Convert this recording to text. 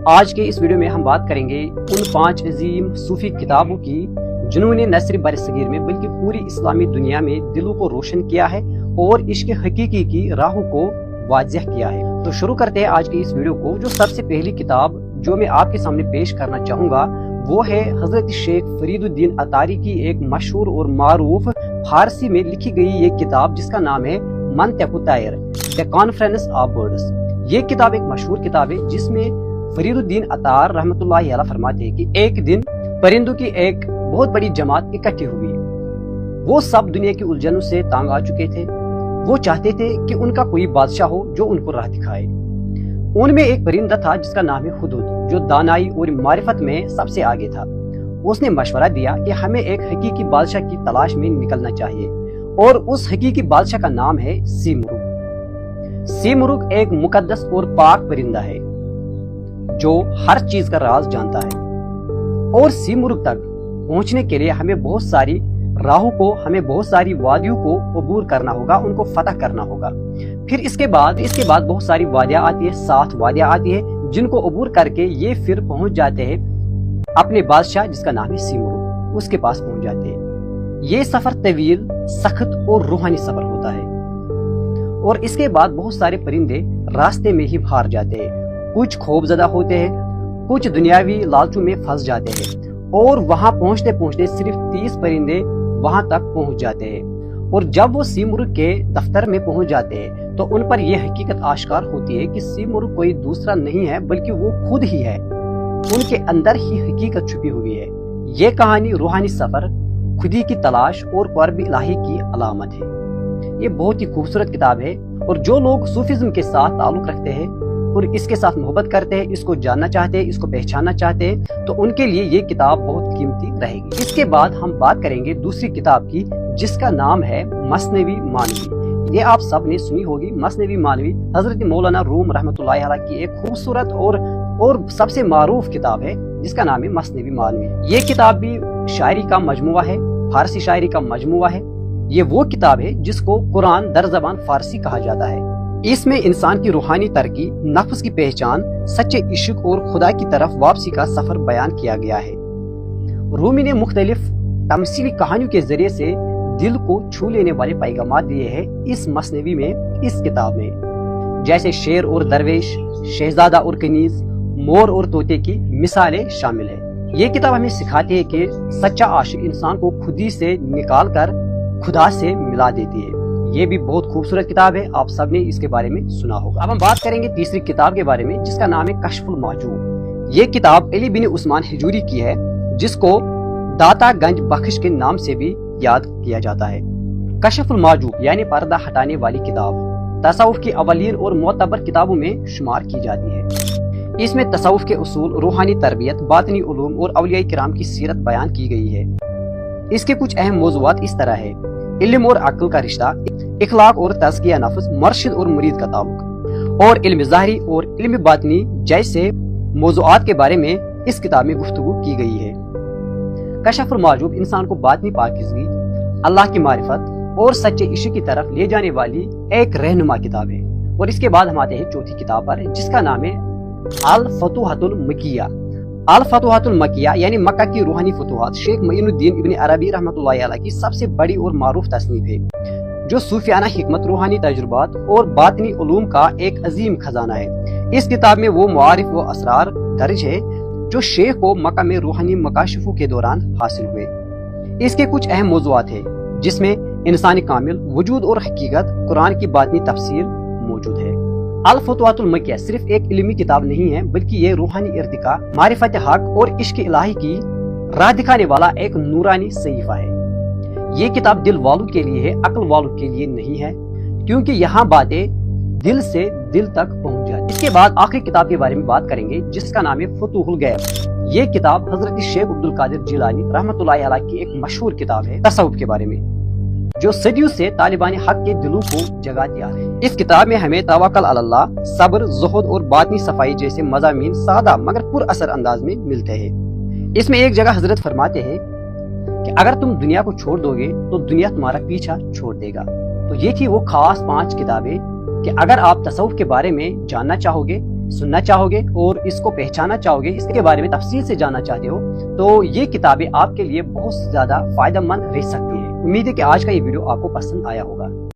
آج کے اس ویڈیو میں ہم بات کریں گے ان 5 عظیم صوفی کتابوں کی جنہوں نے نہ صرف برصغیر میں بلکہ پوری اسلامی دنیا میں دلوں کو روشن کیا ہے اور عشق حقیقی کی راہوں کو واضح کیا ہے۔ تو شروع کرتے ہیں آج کی اس ویڈیو کو۔ جو سب سے پہلی کتاب جو میں آپ کے سامنے پیش کرنا چاہوں گا وہ ہے حضرت شیخ فرید الدین اتاری کی ایک مشہور اور معروف فارسی میں لکھی گئی یہ کتاب جس کا نام ہے منطق الطیر دی کانفرنس آف برڈز۔ یہ کتاب ایک مشہور کتاب ہے جس میں فرید الدین اتار رحمۃ اللہ علیہ فرماتے ہیں کہ ایک دن پرندوں کی ایک بہت بڑی جماعت اکٹھی ہوئی۔ وہ سب دنیا کی الجھنوں سے تانگ آ چکے تھے۔ وہ چاہتے تھے کہ ان کا کوئی بادشاہ ہو جو ان کو راہ دکھائے۔ ان میں ایک پرندہ تھا جس کا نام ہے ہدہد، جو دانائی اور معرفت میں سب سے آگے تھا۔ اس نے مشورہ دیا کہ ہمیں ایک حقیقی بادشاہ کی تلاش میں نکلنا چاہیے، اور اس حقیقی بادشاہ کا نام ہے سیمرغ۔ سیمرغ ایک مقدس اور پاک پرندہ ہے جو ہر چیز کا راز جانتا ہے، اور سیمرغ تک پہنچنے کے لیے ہمیں بہت ساری راہوں کو، ہمیں بہت ساری وادیوں کو عبور کرنا ہوگا، ان کو فتح کرنا ہوگا۔ پھر اس کے بعد بہت ساری وادیاں آتی ہیں، 7 وادیاں آتی ہیں جن کو عبور کر کے یہ پھر پہنچ جاتے ہیں اپنے بادشاہ جس کا نام ہے سیمرغ، اس کے پاس پہنچ جاتے ہیں۔ یہ سفر طویل، سخت اور روحانی سفر ہوتا ہے، اور اس کے بعد بہت سارے پرندے راستے میں ہی ہار جاتے ہیں۔ کچھ خوف زدہ ہوتے ہیں، کچھ دنیاوی لالچوں میں پھنس جاتے ہیں، اور وہاں پہنچتے پہنچتے صرف 30 پرندے وہاں تک پہنچ جاتے ہیں۔ اور جب وہ سیمرغ کے دفتر میں پہنچ جاتے ہیں تو ان پر یہ حقیقت آشکار ہوتی ہے کہ سیمرغ کوئی دوسرا نہیں ہے بلکہ وہ خود ہی ہے۔ ان کے اندر ہی حقیقت چھپی ہوئی ہے۔ یہ کہانی روحانی سفر، خودی کی تلاش اور قرب الہی کی علامت ہے۔ یہ بہت ہی خوبصورت کتاب ہے، اور جو لوگ صوفیزم کے ساتھ تعلق رکھتے ہیں اور اس کے ساتھ محبت کرتے ہیں، اس کو جاننا چاہتے ہیں، اس کو پہچاننا چاہتے ہیں، تو ان کے لیے یہ کتاب بہت قیمتی رہے گی۔ اس کے بعد ہم بات کریں گے دوسری کتاب کی جس کا نام ہے مثنوی معنوی۔ یہ آپ سب نے سنی ہوگی۔ مثنوی معنوی حضرت مولانا روم رحمۃ اللہ علیہ کی ایک خوبصورت اور سب سے معروف کتاب ہے جس کا نام ہے مثنوی معنوی۔ یہ کتاب بھی شاعری کا مجموعہ ہے، فارسی شاعری کا مجموعہ ہے۔ یہ وہ کتاب ہے جس کو قرآن در زبان فارسی کہا جاتا ہے۔ اس میں انسان کی روحانی ترقی، نفس کی پہچان، سچے عشق اور خدا کی طرف واپسی کا سفر بیان کیا گیا ہے۔ رومی نے مختلف تمثیلی کہانیوں کے ذریعے سے دل کو چھو لینے والے پیغامات دیے ہیں اس مثنوی میں، اس کتاب میں، جیسے شیر اور درویش، شہزادہ اور کنیز، مور اور طوطے کی مثالیں شامل ہیں۔ یہ کتاب ہمیں سکھاتی ہے کہ سچا عاشق انسان کو خودی سے نکال کر خدا سے ملا دیتی ہے۔ یہ بھی بہت خوبصورت کتاب ہے، آپ سب نے اس کے بارے میں سنا ہوگا۔ اب ہم بات کریں گے تیسری کتاب کے بارے میں جس کا نام ہے کشف المحجوب۔ یہ کتاب علی بن عثمان حجوری کی ہے جس کو داتا گنج بخش کے نام سے بھی یاد کیا جاتا ہے۔ کشف المحجوب یعنی پردہ ہٹانے والی کتاب تصوف کی اولین اور معتبر کتابوں میں شمار کی جاتی ہے۔ اس میں تصوف کے اصول، روحانی تربیت، باطنی علوم اور اولیاء کرام کی سیرت بیان کی گئی ہے۔ اس کے کچھ اہم موضوعات اس طرح ہے: علم اور عقل کا رشتہ، اخلاق اور تزکیہ نفس، مرشد اور مرید کا تعلق، اور علم ظاہری اور علم باطنی جیسے موضوعات کے بارے میں اس کتاب میں گفتگو کی گئی ہے۔ کشف المحجوب انسان کو باطنی پاکیزگی، اللہ کی معرفت اور سچے عشق کی طرف لے جانے والی ایک رہنما کتاب ہے۔ اور اس کے بعد ہم آتے ہیں چوتھی کتاب پر جس کا نام ہے الفتوحات المکیہ۔ الفتوحات المکیہ یعنی مکہ کی روحانی فتوحات شیخ معین الدین ابن عربی رحمۃ اللہ علیہ کی سب سے بڑی اور معروف تصنیف ہے، جو صوفیانہ حکمت، روحانی تجربات اور باطنی علوم کا ایک عظیم خزانہ ہے۔ اس کتاب میں وہ معارف و اسرار درج ہے جو شیخ کو مکہ میں روحانی مکاشفوں کے دوران حاصل ہوئے۔ اس کے کچھ اہم موضوعات ہیں جس میں انسانی کامل، وجود اور حقیقت، قرآن کی باطنی تفسیر موجود ہے۔ الفتوحات المکیہ صرف ایک علمی کتاب نہیں ہے بلکہ یہ روحانی ارتقاء، معرفت حق اور عشق الہی کی راہ دکھانے والا ایک نورانی صحیفہ ہے۔ یہ کتاب دل والوں کے لیے ہے، عقل والوں کے لیے نہیں ہے، کیونکہ یہاں باتیں دل سے دل تک پہنچ جاتی۔ اس کے بعد آخری کتاب کے بارے میں بات کریں گے جس کا نام ہے فتوح الغیب۔ یہ کتاب حضرت شیخ عبد القادر جیلانی رحمۃ اللہ علیہ کی ایک مشہور کتاب ہے تصوف کے بارے میں، جو صدیوں سے طالبان حق کے دلوں کو جگاتی آ رہی ہے۔ اس کتاب میں ہمیں توکل علی اللہ، صبر، زہد اور باطنی صفائی جیسے مضامین سادہ مگر پر اثر انداز میں ملتے ہیں۔ اس میں ایک جگہ حضرت فرماتے ہیں کہ اگر تم دنیا کو چھوڑ دو گے تو دنیا تمہارا پیچھا چھوڑ دے گا۔ تو یہ تھی وہ خاص 5 کتابیں کہ اگر آپ تصوف کے بارے میں جاننا چاہو گے، سننا چاہو گے اور اس کو پہچانا چاہو گے، اس کے بارے میں تفصیل سے جاننا چاہتے ہو، تو یہ کتابیں آپ کے لیے بہت زیادہ فائدہ مند رہ سکتی ہیں۔ امید ہے کہ آج کا یہ ویڈیو آپ کو پسند آیا ہوگا۔